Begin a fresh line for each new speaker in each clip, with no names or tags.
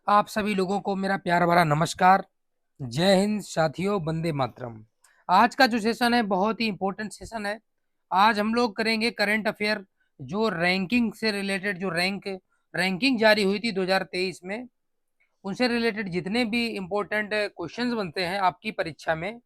आप सभी लोगों को मेरा प्यार भरा नमस्कार। जय हिंद साथियों, वंदे मातरम। आज का जो सेशन है बहुत ही इम्पोर्टेंट सेशन है। आज हम लोग करेंगे करंट अफेयर, जो रैंकिंग से रिलेटेड जो रैंकिंग जारी हुई थी 2023 में, उनसे रिलेटेड जितने भी इम्पोर्टेंट क्वेश्चंस बनते हैं आपकी परीक्षा में,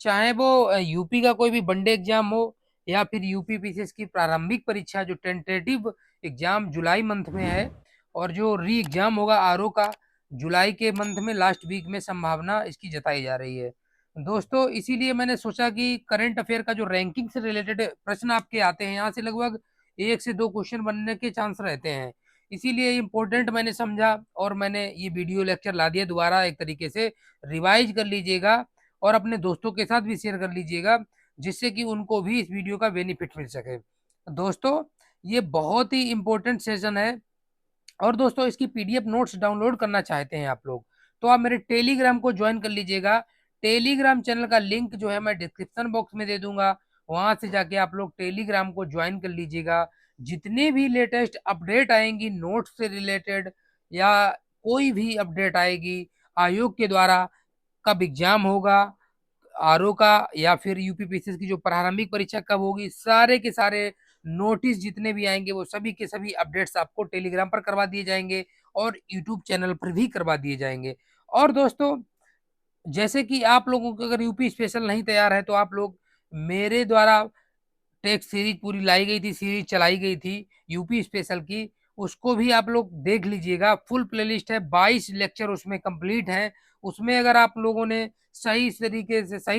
चाहे वो यूपी का कोई भी वनडे एग्जाम हो या फिर यूपी पीसीएस की प्रारंभिक परीक्षा जो टेंटेटिव एग्जाम जुलाई मंथ में है, और जो री एग्जाम होगा आरओ का जुलाई के मंथ में लास्ट वीक में संभावना इसकी जताई जा रही है। दोस्तों, इसीलिए मैंने सोचा कि करंट अफेयर का जो रैंकिंग से रिलेटेड प्रश्न आपके आते हैं, यहाँ से लगभग 1 से 2 क्वेश्चन बनने के चांस रहते हैं। इसीलिए इम्पोर्टेंट मैंने समझा और मैंने ये वीडियो लेक्चर ला दिया। दोबारा एक तरीके से रिवाइज कर लीजिएगा और अपने दोस्तों के साथ भी शेयर कर लीजिएगा, जिससे कि उनको भी इस वीडियो का बेनिफिट मिल सके। दोस्तों, ये बहुत ही इम्पोर्टेंट सेशन है। और दोस्तों, इसकी पीडीएफ नोट्स डाउनलोड करना चाहते हैं आप लोग, तो आप मेरे टेलीग्राम को ज्वाइन कर लीजिएगा। टेलीग्राम चैनल का लिंक जो है मैं डिस्क्रिप्शन बॉक्स में दे दूंगा, वहां से जाके आप लोग टेलीग्राम को ज्वाइन कर लीजिएगा। जितने भी लेटेस्ट अपडेट आएंगी नोट्स से रिलेटेड, या कोई भी अपडेट आएगी आयोग के द्वारा, कब एग्जाम होगा आरओ का या फिर यूपी पीसीएस की जो प्रारंभिक परीक्षा कब होगी, सारे के सारे नोटिस जितने भी आएंगे वो सभी के सभी अपडेट्स आपको टेलीग्राम पर करवा दिए जाएंगे और यूट्यूब चैनल पर भी करवा दिए जाएंगे। और दोस्तों, जैसे कि आप लोगों को अगर यूपी स्पेशल नहीं तैयार है, तो आप लोग मेरे द्वारा टेक्स्ट सीरीज पूरी लाई गई थी, सीरीज चलाई गई थी यूपी स्पेशल की, उसको भी आप लोग देख लीजिएगा। फुल प्लेलिस्ट है, 22 लेक्चर उसमें कंप्लीट है। उसमें अगर आप लोगों ने सही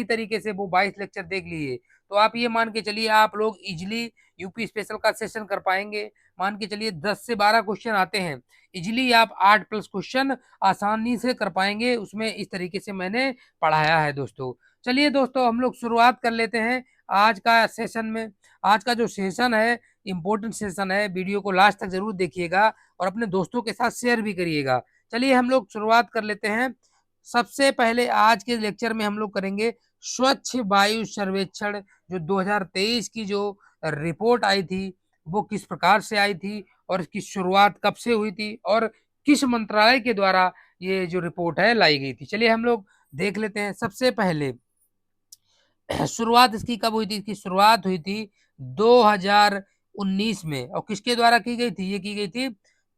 तरीके से वो 22 लेक्चर देख लिए, तो आप ये मान के चलिए आप लोग इजिली यूपी स्पेशल का सेशन कर पाएंगे। मान के चलिए 10 से 12 क्वेश्चन आते हैं, इजिली आप 8+ क्वेश्चन आसानी से कर पाएंगे। उसमें इस तरीके से मैंने पढ़ाया है दोस्तों। चलिए दोस्तों, हम लोग शुरुआत कर लेते हैं आज का सेशन में। आज का जो सेशन है इम्पोर्टेंट सेशन है, वीडियो को लास्ट तक जरूर देखिएगा और अपने दोस्तों के साथ शेयर भी करिएगा। चलिए हम लोग शुरुआत कर लेते हैं। सबसे पहले आज के लेक्चर में हम लोग करेंगे स्वच्छ वायु सर्वेक्षण, जो 2023 की जो रिपोर्ट आई थी वो किस प्रकार से आई थी और इसकी शुरुआत कब से हुई थी और किस मंत्रालय के द्वारा ये जो रिपोर्ट है लाई गई थी। चलिए हम लोग देख लेते हैं। सबसे पहले शुरुआत इसकी कब हुई थी? इसकी शुरुआत हुई थी 2019 में। और किसके द्वारा की गई थी? ये की गई थी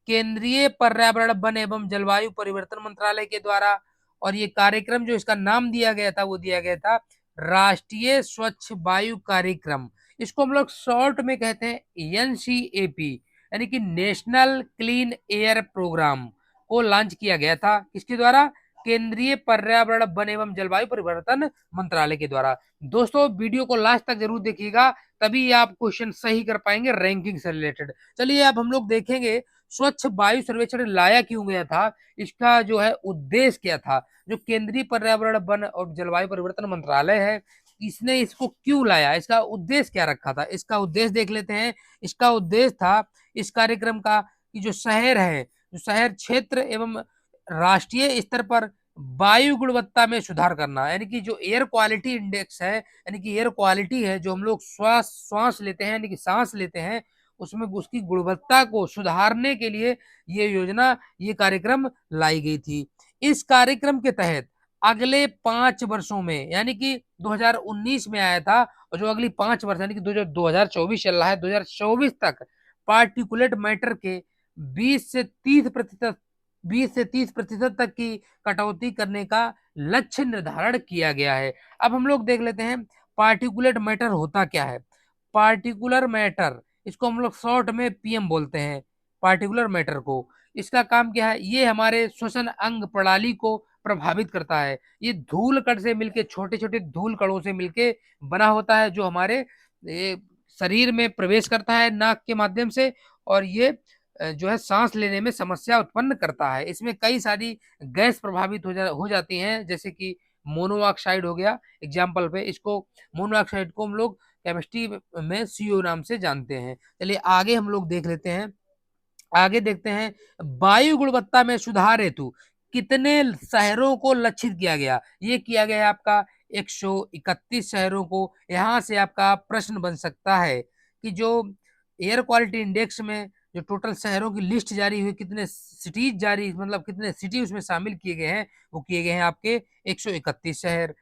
केंद्रीय पर्यावरण वन एवं जलवायु परिवर्तन मंत्रालय के द्वारा। और ये कार्यक्रम जो इसका नाम दिया गया था वो दिया गया था राष्ट्रीय स्वच्छ वायु कार्यक्रम। इसको हम लोग शॉर्ट में कहते हैं एनसीएपी, यानी कि नेशनल क्लीन एयर प्रोग्राम को लॉन्च किया गया था। किसके द्वारा? केंद्रीय पर्यावरण वन एवं जलवायु परिवर्तन मंत्रालय के द्वारा। दोस्तों, वीडियो को लास्ट तक जरूर देखिएगा, तभी आप क्वेश्चन सही कर पाएंगे रैंकिंग से रिलेटेड। चलिए अब हम लोग देखेंगे स्वच्छ वायु सर्वेक्षण लाया क्यों गया था, इसका जो है उद्देश्य क्या था। जो केंद्रीय पर्यावरण वन और जलवायु परिवर्तन मंत्रालय है, इसने इसको क्यों लाया, इसका उद्देश्य क्या रखा था, इसका उद्देश्य देख लेते हैं। इसका उद्देश्य था इस कार्यक्रम का कि जो शहर है, जो शहर क्षेत्र एवं राष्ट्रीय स्तर पर वायु गुणवत्ता में सुधार करना, यानी कि जो एयर क्वालिटी इंडेक्स है, यानी कि एयर क्वालिटी है जो हम लोग श्वास लेते हैं, यानी कि सांस लेते हैं, उसमें उसकी गुणवत्ता को सुधारने के लिए ये योजना, ये कार्यक्रम लाई गई थी। इस कार्यक्रम के तहत अगले 5 वर्षों में, यानी कि 2019 में आया था, और जो अगली 5 वर्ष यानी कि 2024 चल रहा है, 2024 तक पार्टिकुलेट मैटर के 20 से 30% तक की कटौती करने का लक्ष्य निर्धारण किया गया है। अब हम लोग देख लेते हैं पार्टिकुलेट मैटर होता क्या है। पार्टिकुलर मैटर, इसको हम लोग शॉर्ट में पीएम बोलते हैं। पार्टिकुलर मैटर को, इसका काम क्या है? ये हमारे श्वसन अंग प्रणाली को प्रभावित करता है। ये धूल कण से मिलके, छोटे छोटे धूल कणों से मिलके बना होता है, जो हमारे शरीर में प्रवेश करता है नाक के माध्यम से, और ये जो है सांस लेने में समस्या उत्पन्न करता है। इसमें कई सारी गैस प्रभावित हो जाती हैं, जैसे कि मोनोऑक्साइड हो गया एग्जाम्पल पे। इसको मोनोऑक्साइड को हम लोग केमिस्ट्री में सीओ नाम से जानते हैं। चलिए आगे हम लोग देख लेते हैं। आगे देखते हैं, वायु गुणवत्ता में सुधार हेतु कितने शहरों को लक्षित किया गया? ये किया गया है आपका 131 शहरों को। यहाँ से आपका प्रश्न बन सकता है कि जो एयर क्वालिटी इंडेक्स में जो टोटल शहरों की लिस्ट जारी हुई, कितने सिटीज जारी, मतलब कितने सिटी उसमें शामिल किए गए हैं, वो किए गए हैं आपके 131 शहर।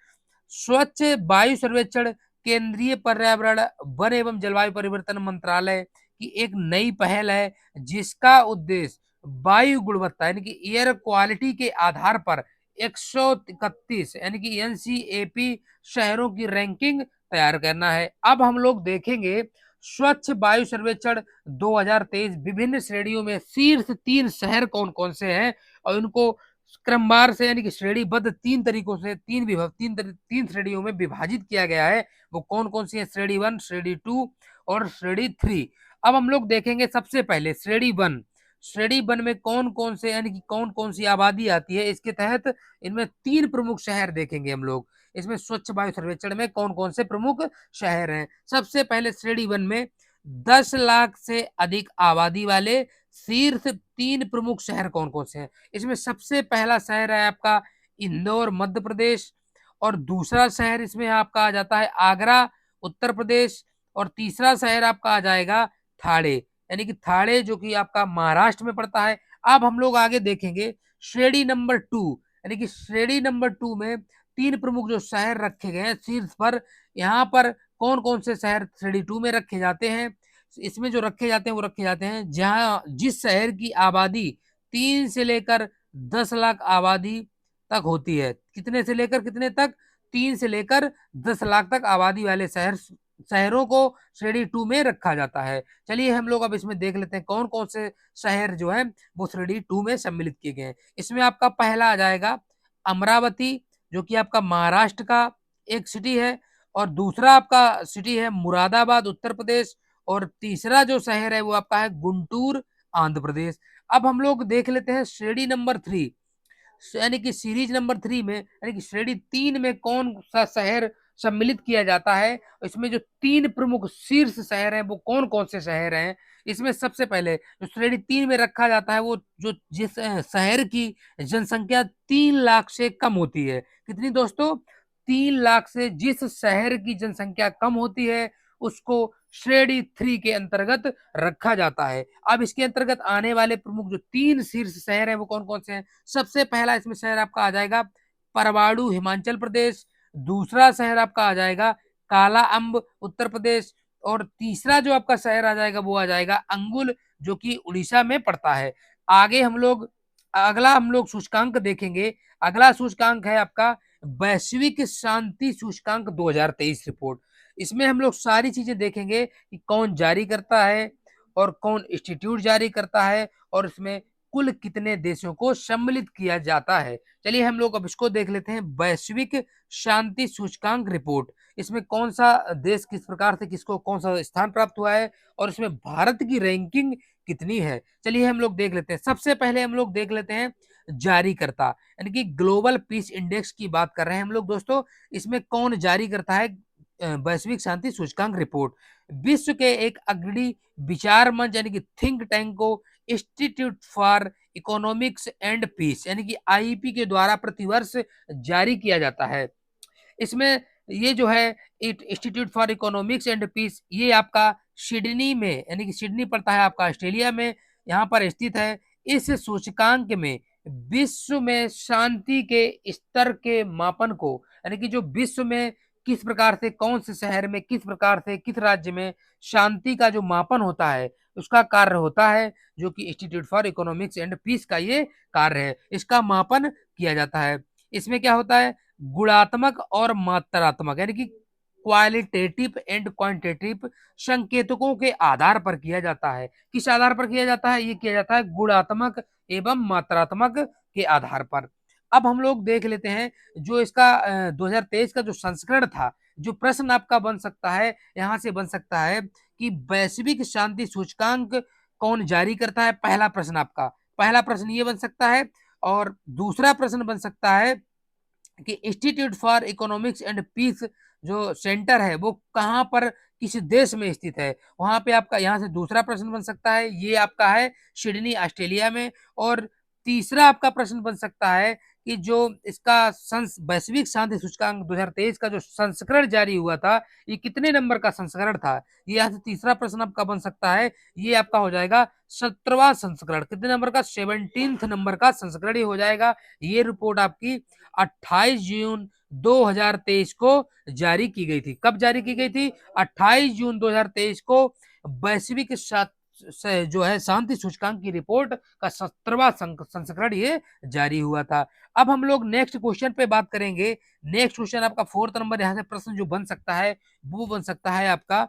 स्वच्छ वायु सर्वेक्षण केंद्रीय पर्यावरण, वन एवं जलवायु परिवर्तन मंत्रालय की एक नई पहल है, जिसका उद्देश्य वायु गुणवत्ता यानी कि एयर क्वालिटी के आधार पर 131 यानी कि एनसीएपी शहरों की रैंकिंग तैयार करना है। अब हम लोग देखेंगे स्वच्छ वायु सर्वेक्षण 2023 विभिन्न श्रेणियों में शीर्ष 3 शहर कौन-कौन से हैं और उनको क्रमवार से यानी कि श्रेणीबद्ध 3 तरीकों से 3 श्रेणियों में विभाजित किया गया है। वो कौन-कौन सी है? श्रेणी 1, श्रेणी 2 और श्रेणी 3। अब हम लोग देखेंगे सबसे पहले श्रेणी 1। श्रेणी 1 में कौन-कौन से यानी कि कौन-कौन सी आबादी आती है? इसके तहत इनमें 3 प्रमुख शहर देखेंगे हम लोग। इसमें स्वच्छ वायु सर्वेक्षण में कौन-कौन से प्रमुख शहर हैं? सबसे पहले श्रेणी 1 में 10 लाख से अधिक आबादी वाले शीर्ष 3 प्रमुख शहर कौन-कौन से हैं? इसमें सबसे पहला शहर है आपका इंदौर, मध्य प्रदेश और दूसरा शहर इसमें आपका आ जाता है आगरा, उत्तर प्रदेश और तीसरा शहर आपका आ जाएगा ठाणे, यानी कि ठाणे जो कि आपका महाराष्ट्र में पड़ता है। अब हम लोग आगे देखेंगे श्रेणी नंबर 2, यानी कि श्रेणी नंबर 2 में 3 प्रमुख जो शहर रखे गए हैं शीर्ष पर, यहाँ पर कौन-कौन से शहर श्रेणी 2 में रखे जाते हैं? इसमें जो रखे जाते हैं वो रखे जाते हैं जहाँ जिस शहर की आबादी 3 से लेकर 10 लाख आबादी तक होती है। कितने से लेकर कितने तक? 3 से लेकर 10 लाख तक आबादी वाले शहरों को श्रेणी 2 में रखा जाता है। चलिए हम लोग अब इसमें देख लेते हैं कौन-कौन से शहर जो हैं वो श्रेणी 2 में सम्मिलित किए गए हैं। इसमें आपका पहला आ जाएगा अमरावती, जो कि आपका महाराष्ट्र का एक सिटी है और दूसरा आपका सिटी है मुरादाबाद, उत्तर प्रदेश और तीसरा जो शहर है वो आपका है गुंटूर, आंध्र प्रदेश। अब हम लोग देख लेते हैं श्रेणी नंबर 3, यानी कि सीरीज नंबर 3 में यानी कि श्रेणी 3 में कौन-सा शहर सम्मिलित किया जाता है? इसमें जो 3 प्रमुख शीर्ष शहर हैं वो कौन-कौन से शहर हैं? इसमें सबसे पहले जो श्रेणी 3 में रखा जाता है वो जो जिस शहर की जनसंख्या 3 लाख से कम होती है। कितनी दोस्तों? 3 लाख से जिस शहर की जनसंख्या कम होती है उसको श्रेणी 3 के अंतर्गत रखा जाता है। अब इसके अंतर्गत आने वाले प्रमुख जो 3 शीर्ष शहर हैं वो कौन-कौन से हैं? सबसे पहला इसमें शहर आपका आ जाएगा परवाणु, हिमाचल प्रदेश, दूसरा शहर आपका आ जाएगा काला अम्ब, उत्तर प्रदेश और तीसरा जो आपका शहर आ जाएगा वो आ जाएगा अंगुल, जो कि उड़ीसा में पड़ता है। आगे अगला हम लोग सूचकांक देखेंगे। अगला सूचकांक है आपका वैश्विक शांति सूचकांक 2023 रिपोर्ट। इसमें हम लोग सारी चीजें देखेंगे कि कौन जारी करता है और कौन इंस्टीट्यूट जारी करता है और इसमें कुल कितने देशों को सम्मिलित किया जाता है। चलिए हम लोग अब इसको देख लेते हैं वैश्विक शांति सूचकांक रिपोर्ट। इसमें कौन सा देश किस प्रकार से किसको कौन सा स्थान प्राप्त हुआ है और इसमें भारत की रैंकिंग कितनी है। चलिए हम लोग देख लेते हैं। सबसे पहले हम लोग देख लेते हैं जारीकर्ता, यानी कि ग्लोबल पीस इंडेक्स की बात कर रहे हैं हम लोग दोस्तों। इसमें कौन जारी करता है वैश्विक शांति सूचकांक रिपोर्ट? विश्व के एक अग्रणी विचार मंच यानी कि थिंक टैंक को institute for economics and peace यानी कि आईईपी के द्वारा प्रतिवर्ष जारी किया जाता है। इसमें ये जो है institute for economics and peace ये आपका सिडनी में यानी कि सिडनी पड़ता है आपका ऑस्ट्रेलिया में, यहाँ पर स्थित है। इस सूचकांक में विश्व में शांति के स्तर के मापन को यानी कि जो विश्व में किस प्रकार से कौन से शहर में किस प्रकार से किस राज्य में शांति का जो मापन होता है उसका कार्य होता है, जो कि institute for economics and peace का ये कार्य है। इसका मापन किया जाता है। इसमें क्या होता है? गुणात्मक और मात्रात्मक यानी कि क्वालिटेटिव एंड क्वांटिटेटिव संकेतकों के आधार पर किया जाता है। किस आधार पर किया जाता है? ये किया जाता है गुणात्मक एवं मात्रात्मक के आधार पर। अब हम लोग देख लेते हैं जो इसका 2023 का जो संस्करण था, जो प्रश्न आपका बन सकता है यहाँ से बन सकता है कि वैश्विक शांति सूचकांक कौन जारी करता है? पहला प्रश्न ये बन सकता है और दूसरा प्रश्न बन सकता है कि institute for economics and peace जो सेंटर है वो कहाँ पर किस देश में स्थित है? वहां पे आपका यहाँ से दूसरा प्रश्न बन सकता है, ये आपका है सिडनी ऑस्ट्रेलिया में। और तीसरा आपका प्रश्न बन सकता है कि जो इसका वैश्विक शांति सूचकांक 2023 का जो संस्करण जारी हुआ था, ये कितने नंबर का संस्करण था? ये यहाँ से तीसरा प्रश्न आपका बन सकता है। ये आपका हो जाएगा 17वां संस्करण। कितने नंबर का? 17th नंबर का संस्करण ये हो जाएगा। ये रिपोर्ट आपकी 28 जून 2023 को जारी की गई थी। कब जारी की गई थी? 28 जून 2023 को वैश्विक जो है शांति सूचकांक की रिपोर्ट का 17वां संस्करण ये जारी हुआ था। अब हम लोग नेक्स्ट क्वेश्चन पे बात करेंगे। नेक्स्ट क्वेश्चन आपका 4th नंबर यहाँ से प्रश्न जो बन सकता है वो बन सकता है आपका,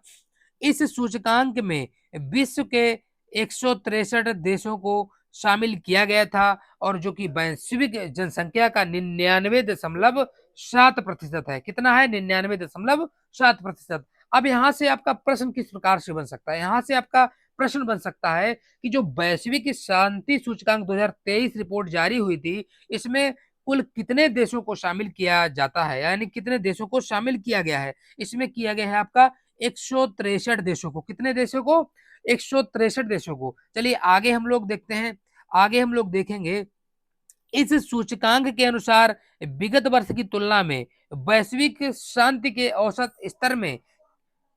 इस सूचकांक में विश्व के 163 देशों को शामिल किया गया था और जो कि वैश्विक जनसंख्या का 99.7% है। कितना है? 99.7%। अब यहाँ से आपका प्रश्न किस प्रकार से बन सकता है? यहाँ से आपका प्रश्न बन सकता है कि जो वैश्विक शांति सूचकांक 2023 रिपोर्ट जारी हुई थी, इसमें कुल कितने देशों को शामिल किया जाता है, यानी कितने देशों को शामिल किया गया है? इसमें किया गया है आपका 163 देशों को। कितने देशों को? 163 देशों को। चलिए आगे हम लोग देखते हैं। आगे हम लोग देखेंगे, इस सूचकांक के अनुसार विगत वर्ष की तुलना में वैश्विक शांति के औसत स्तर में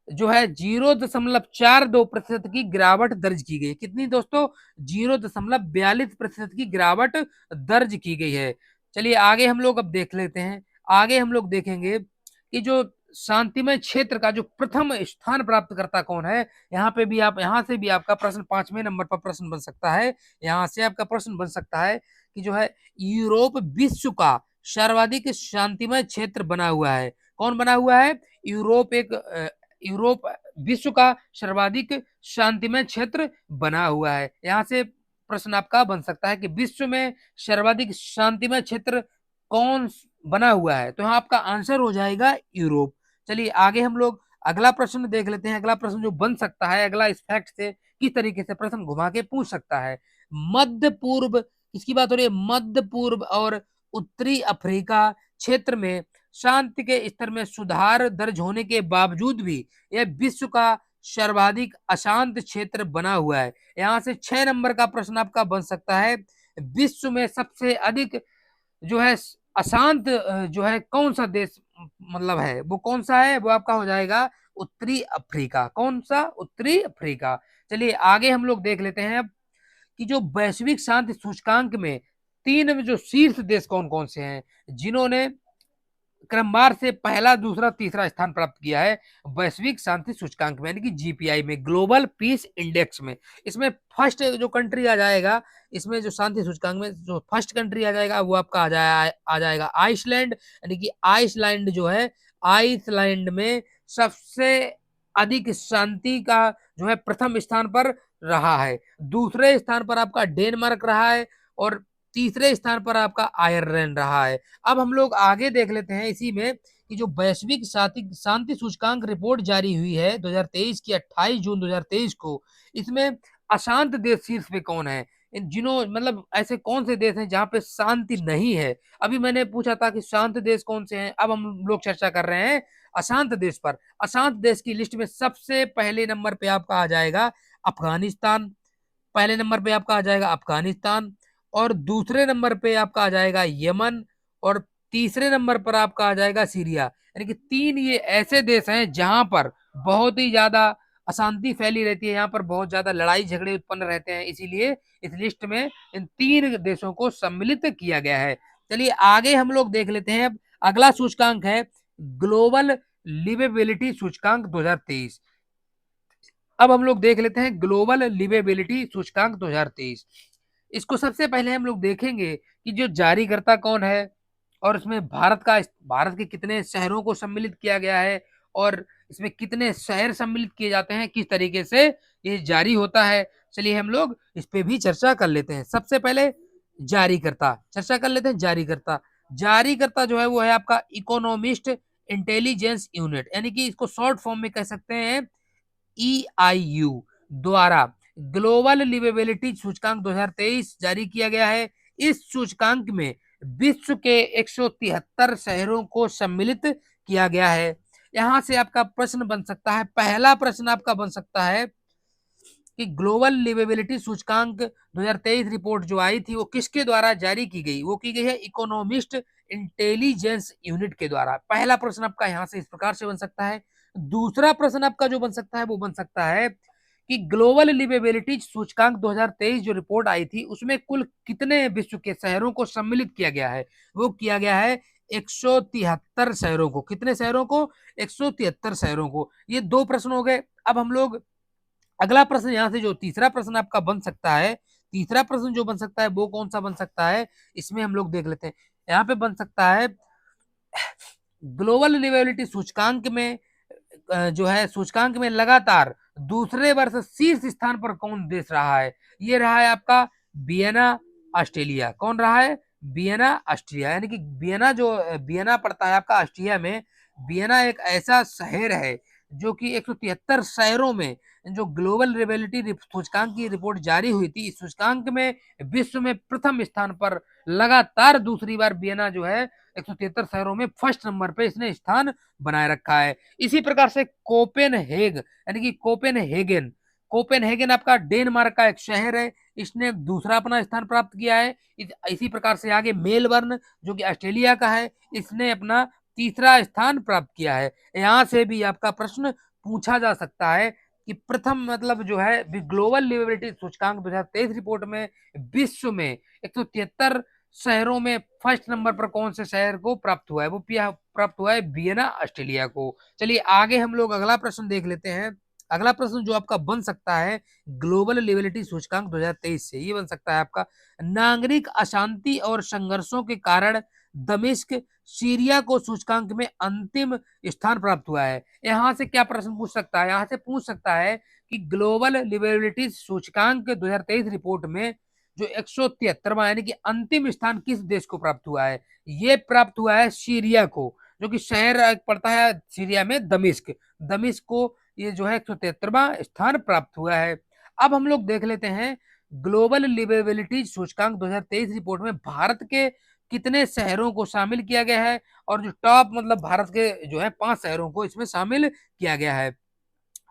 जो है 0.42% की गिरावट दर्ज की गई। कितनी दोस्तों? 0.42% की गिरावट दर्ज की गई है। चलिए आगे हम लोग अब देख लेते हैं। आगे हम लोग देखेंगे कि जो शांतिमय क्षेत्र का जो प्रथम स्थान प्राप्त करता कौन है। यहाँ पे भी आप, यहाँ से भी आपका प्रश्न 5वें नंबर पर प्रश्न बन सकता है। यहाँ से आपका प्रश्न बन सकता है कि जो है यूरोप विश्व का सर्वाधिक शांतिमय क्षेत्र बना हुआ है। कौन बना हुआ है? यूरोप विश्व का सर्वाधिक शांतिमय क्षेत्र बना हुआ है। यहाँ से प्रश्न आपका बन सकता है कि विश्व में सर्वाधिक शांतिमय क्षेत्र कौन बना हुआ है? तो यहाँ आपका आंसर हो जाएगा यूरोप। चलिए आगे हम लोग अगला प्रश्न देख लेते हैं। अगला प्रश्न जो बन सकता है, अगला इस फैक्ट से किस तरीके से प्रश्न घुमा के पूछ सकता है। मध्य पूर्व, इसकी बात हो रही है, मध्य पूर्व और उत्तरी अफ्रीका क्षेत्र में शांति के स्तर में सुधार दर्ज होने के बावजूद भी यह विश्व का सर्वाधिक अशांत क्षेत्र बना हुआ है। यहाँ से 6 नंबर का प्रश्न आपका बन सकता है, विश्व में सबसे अधिक जो है अशांत जो है कौन सा देश मतलब है, वो कौन सा है? वो आपका हो जाएगा उत्तरी अफ्रीका। कौन सा? उत्तरी अफ्रीका। चलिए आगे हम लोग देख लेते हैं अब कि जो वैश्विक शांति सूचकांक में 3 में जो शीर्ष देश कौन कौन से हैं जिन्होंने क्रमवार से पहला, दूसरा, तीसरा स्थान प्राप्त किया है वैश्विक शांति सूचकांक में, यानी कि जीपीआई में, ग्लोबल पीस इंडेक्स में। इसमें फर्स्ट जो कंट्री आ जाएगा, इसमें जो शांति सूचकांक में जो फर्स्ट कंट्री आ जाएगा वो आपका आ जाएगा आइसलैंड। यानी कि आइसलैंड जो है, आइसलैंड में सबसे अधिक शांति का जो है प्रथम स्थान पर रहा है। दूसरे स्थान पर आपका डेनमार्क रहा है और तीसरे स्थान पर आपका आयरलैंड रहा है। अब हम लोग आगे देख लेते हैं इसी में कि जो वैश्विक शांति सूचकांक रिपोर्ट जारी हुई है 2023 की 28 जून 2023 को, इसमें अशांत देश शीर्ष पे कौन है? जिन्हों मतलब ऐसे कौन से देश हैं जहां पे शांति नहीं है? अभी मैंने पूछा था कि शांत देश कौन से हैं, अब हम लोग चर्चा कर रहे हैं अशांत देश पर। अशांत देश की लिस्ट में सबसे पहले नंबर पे आपका आ जाएगा अफगानिस्तान। पहले नंबर पे आपका आ जाएगा अफगानिस्तान और दूसरे नंबर पे आपका आ जाएगा यमन और तीसरे नंबर पर आपका आ जाएगा सीरिया। यानी कि 3 ये ऐसे देश हैं जहां पर बहुत ही ज्यादा अशांति फैली रहती है, यहाँ पर बहुत ज्यादा लड़ाई झगड़े उत्पन्न रहते हैं, इसीलिए इस लिस्ट में इन 3 देशों को सम्मिलित किया गया है। चलिए आगे हम लोग देख लेते हैं। अब अगला सूचकांक है ग्लोबल लिवेबिलिटी सूचकांक 2023। अब हम लोग देख लेते हैं ग्लोबल लिवेबिलिटी सूचकांक 2023। इसको सबसे पहले हम लोग देखेंगे कि जो जारीकर्ता कौन है और इसमें भारत के कितने शहरों को सम्मिलित किया गया है और इसमें कितने शहर सम्मिलित किए जाते हैं, किस तरीके से ये जारी होता है। चलिए हम लोग इस पे भी चर्चा कर लेते हैं। सबसे पहले जारीकर्ता चर्चा कर लेते हैं। जारीकर्ता जारीकर्ता जो है वो है आपका इकोनॉमिस्ट इंटेलिजेंस यूनिट, यानी कि इसको शॉर्ट फॉर्म में कह सकते हैं EIU द्वारा ग्लोबल लिवेबिलिटी सूचकांक 2023 जारी किया गया है। इस सूचकांक में विश्व के 173 शहरों को सम्मिलित किया गया है। यहां से आपका प्रश्न बन सकता है, पहला प्रश्न आपका बन सकता है कि ग्लोबल लिवेबिलिटी सूचकांक 2023 रिपोर्ट जो आई थी वो किसके द्वारा जारी की गई? वो की गई है इकोनॉमिस्ट इंटेलिजेंस यूनिट के द्वारा। पहला प्रश्न आपका यहाँ से इस प्रकार से बन सकता है। दूसरा प्रश्न आपका जो बन सकता है वो बन सकता है कि ग्लोबल लिवेबिलिटी सूचकांक 2023 जो रिपोर्ट आई थी उसमें कुल कितने विश्व के शहरों को सम्मिलित किया गया है? वो किया गया है 173 शहरों को। कितने शहरों को? 173 शहरों को। ये दो प्रश्न हो गए। अब हम लोग अगला प्रश्न यहाँ से जो तीसरा प्रश्न आपका बन सकता है, तीसरा प्रश्न जो बन सकता है वो कौन सा बन सकता है, इसमें हम लोग देख लेते हैं। यहाँ पे बन सकता है ग्लोबल लिवेबिलिटी सूचकांक में जो है सूचकांक में लगातार दूसरे वर्ष शीर्ष स्थान पर कौन देश रहा है? ये रहा है आपका वियना ऑस्ट्रेलिया। कौन रहा है? Vienna Austria. यानी कि वियना जो वियना पड़ता है आपका ऑस्ट्रिया में। वियना एक ऐसा शहर है जो कि 173 शहरों में जो ग्लोबल लिवेबिलिटी सूचकांक की रिपोर्ट जारी हुई थी, इस सूचकांक में विश्व में प्रथम स्थान पर लगातार दूसरी बार वियना जो है 173 शहरों में फर्स्ट नंबर पे इसने स्थान बनाए रखा है। इसी प्रकार से कोपेनहेग यानी कि कोपेनहेगन, कोपेनहेगन आपका डेनमार्क का एक शहर है, इसने दूसरा अपना स्थान प्राप्त किया है। इसी प्रकार से आगे मेलबर्न जो कि ऑस्ट्रेलिया का है, इसने अपना तीसरा स्थान प्राप्त किया है। यहाँ से भी आपका प्रश्न पूछा जा सकता है कि प्रथम मतलब जो है ग्लोबल लिवेबिलिटी सूचकांक 2023 रिपोर्ट में विश्व में 173 शहरों में फर्स्ट नंबर पर कौन से शहर को प्राप्त हुआ है? वो प्राप्त हुआ है वियना ऑस्ट्रेलिया को। चलिए आगे हम लोग अगला प्रश्न देख लेते हैं। अगला प्रश्न जो आपका बन सकता है ग्लोबल लिवेबिलिटी सूचकांक 2023 से, ये बन सकता है आपका नागरिक अशांति और संघर्षों के कारण दमिश्क सीरिया को सूचकांक में अंतिम स्थान प्राप्त हुआ है। यहाँ से क्या प्रश्न पूछ सकता है? यहाँ से पूछ सकता है कि ग्लोबल लिवेबिलिटी सूचकांक 2023 रिपोर्ट में जो 173वां यानी कि अंतिम स्थान किस देश को प्राप्त हुआ है? ये प्राप्त हुआ है सीरिया को, जो कि शहर पड़ता है सीरिया में दमिश्क। दमिश्क को ये जो है 173वां स्थान प्राप्त हुआ है। अब हम लोग देख लेते हैं ग्लोबल लिवेबिलिटी सूचकांक 2023 रिपोर्ट में भारत के कितने शहरों को शामिल किया गया है, और जो टॉप मतलब भारत के जो है 5 शहरों को इसमें शामिल किया गया है।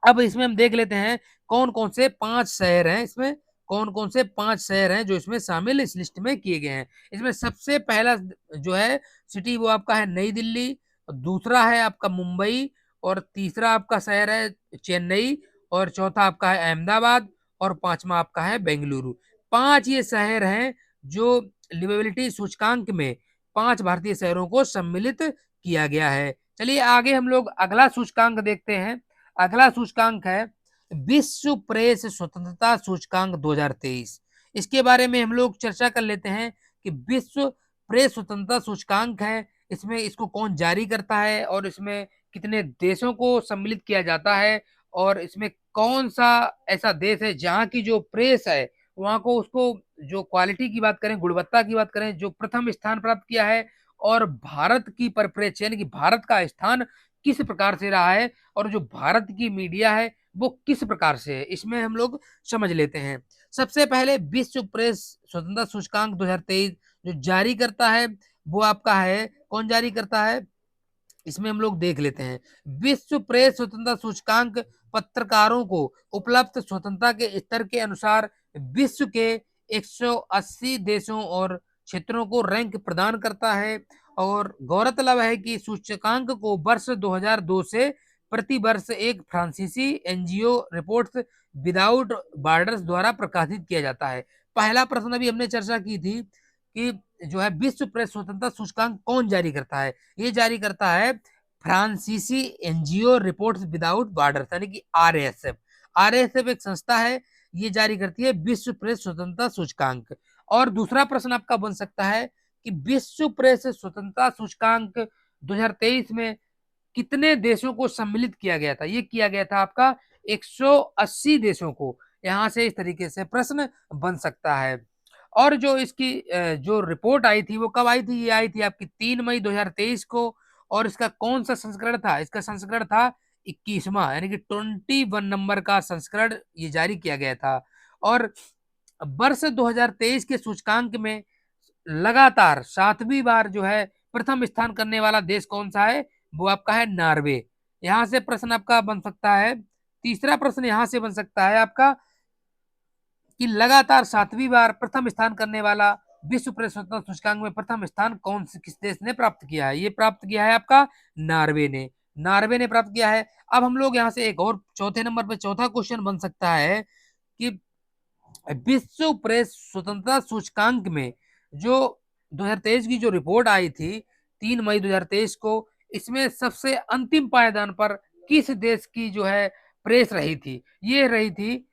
अब इसमें हम देख लेते हैं कौन कौन से 5 शहर हैं, इसमें कौन कौन से 5 शहर हैं जो इसमें शामिल इस लिस्ट में किए गए हैं। इसमें सबसे पहला जो है सिटी वो आपका है नई दिल्ली, दूसरा है आपका मुंबई, और तीसरा आपका शहर है चेन्नई, और चौथा आपका है अहमदाबाद, और पांचवा आपका है बेंगलुरु। 5 ये शहर हैं जो लिवेबिलिटी सूचकांक में 5 भारतीय शहरों को सम्मिलित किया गया है। चलिए आगे हम लोग अगला सूचकांक देखते हैं। अगला सूचकांक है विश्व प्रेस स्वतंत्रता सूचकांक 2023। इसके बारे में हम लोग चर्चा कर लेते हैं कि विश्व प्रेस स्वतंत्रता सूचकांक है, इसमें इसको कौन जारी करता है, और इसमें कितने देशों को सम्मिलित किया जाता है, और इसमें कौन सा ऐसा देश है जहाँ की जो प्रेस है वहाँ को उसको जो क्वालिटी की बात करें, गुणवत्ता की बात करें, जो प्रथम स्थान प्राप्त किया है, और भारत की परिप्रेक्ष्य यानी कि भारत का स्थान किस प्रकार से रहा है, और जो भारत की मीडिया है वो किस प्रकार से है, इसमें हम लोग समझ लेते हैं। सबसे पहले विश्व प्रेस स्वतंत्रता सूचकांक 2023 जो जारी करता है वो आपका है, कौन जारी करता है, इसमें हम लोग देख लेते हैं। विश्व प्रेस स्वतंत्रता सूचकांक पत्रकारों को उपलब्ध स्वतंत्रता के स्तर के अनुसार विश्व के 180 देशों और क्षेत्रों को रैंक प्रदान करता है, और गौरतलब है कि सूचकांक को वर्ष 2002 से प्रति वर्ष एक फ्रांसीसी एनजीओ रिपोर्ट्स विदाउट बॉर्डर्स द्वारा प्रकाशित किया जाता है। पहला प्रश्न अभी हमने चर्चा की थी कि जो है विश्व प्रेस स्वतंत्रता सूचकांक कौन जारी करता है? ये जारी करता है फ्रांसीसी एनजीओ रिपोर्ट्स विदाउट बॉर्डर्स यानी कि आरएसएफ। आरएसएफ एक संस्था है, ये जारी करती है विश्व प्रेस स्वतंत्रता सूचकांक। और दूसरा प्रश्न आपका बन सकता है कि विश्व प्रेस स्वतंत्रता सूचकांक 2023 में कितने देशों को सम्मिलित किया गया था? ये किया गया था आपका 180 देशों को। यहाँ से इस तरीके से प्रश्न बन सकता है। और जो इसकी जो रिपोर्ट आई थी वो कब आई थी? ये आई थी आपकी 3 मई 2023 को। और इसका कौन सा संस्करण था? इसका संस्करण था 21वां यानी कि 21 नंबर का संस्करण ये जारी किया गया था। और वर्ष 2023 के सूचकांक में लगातार 7वीं बार जो है प्रथम स्थान करने वाला देश कौन सा है? वो आपका है नॉर्वे। यहाँ से प्रश्न आपका बन सकता है। तीसरा प्रश्न यहाँ से बन सकता है आपका कि लगातार 7वीं बार प्रथम स्थान करने वाला विश्व प्रेस स्वतंत्रता सूचकांक में प्रथम स्थान कौन से किस देश ने प्राप्त किया है? ये प्राप्त किया है आपका नॉर्वे ने। नॉर्वे ने प्राप्त किया है। अब हम लोग यहाँ से एक और चौथे नंबर पे चौथा क्वेश्चन बन सकता है कि विश्व प्रेस स्वतंत्रता सूचकांक में जो 2023 की जो रिपोर्ट आई थी 3 मई 2023 को, इसमें सबसे अंतिम पायदान पर किस देश की जो है प्रेस रही थी? ये रही थी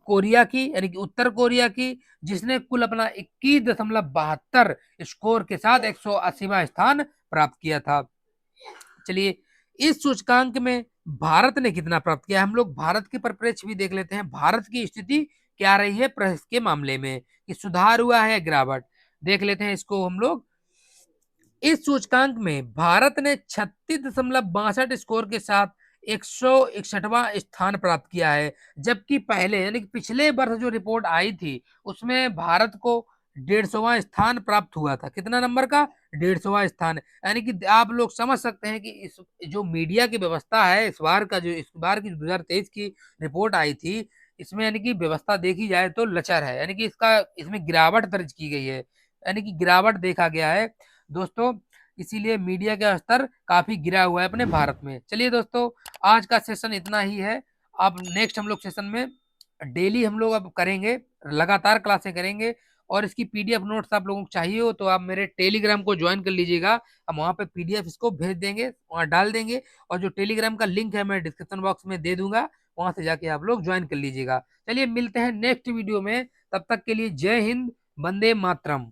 कोरिया की, यानी कि उत्तर कोरिया की, जिसने कुल अपना 21.72 स्कोर के साथ 180वां स्थान प्राप्त किया था। चलिए, इस सूचकांक में भारत ने कितना प्राप्त किया? हम लोग भारत के परिप्रेक्ष्य भी देख लेते हैं, भारत की स्थिति क्या रही है प्रेस के मामले में, कि सुधार हुआ है गिरावट, देख लेते हैं इसको हम लोग। इस सूचकांक में भारत ने 36.62 स्कोर के साथ 161वां स्थान प्राप्त किया है, जबकि पहले यानी कि पिछले वर्ष जो रिपोर्ट आई थी उसमें भारत को 150वां स्थान प्राप्त हुआ था। कितना नंबर का? 150वां स्थान। यानी कि आप लोग समझ सकते हैं कि इस जो मीडिया की व्यवस्था है इस बार की 2023 की रिपोर्ट आई थी, इसमें यानी कि व्यवस्था देखी जाए तो लचर है, यानी कि इसमें गिरावट दर्ज की गई है, यानी कि गिरावट देखा गया है दोस्तों। इसीलिए मीडिया का स्तर काफी गिरा हुआ है अपने भारत में। चलिए दोस्तों, आज का सेशन इतना ही है। अब नेक्स्ट हम लोग सेशन में डेली हम लोग अब करेंगे, लगातार क्लासें करेंगे, और इसकी पीडीएफ नोट्स आप लोगों को चाहिए हो तो आप मेरे टेलीग्राम को ज्वाइन कर लीजिएगा। हम वहाँ पे पीडीएफ इसको भेज देंगे, वहाँ डाल देंगे, और जो टेलीग्राम का लिंक है मैं डिस्क्रिप्शन बॉक्स में दे दूंगा, वहां से जाके आप लोग ज्वाइन कर लीजिएगा। चलिए, मिलते हैं नेक्स्ट वीडियो में, तब तक के लिए जय हिंद, वंदे मातरम।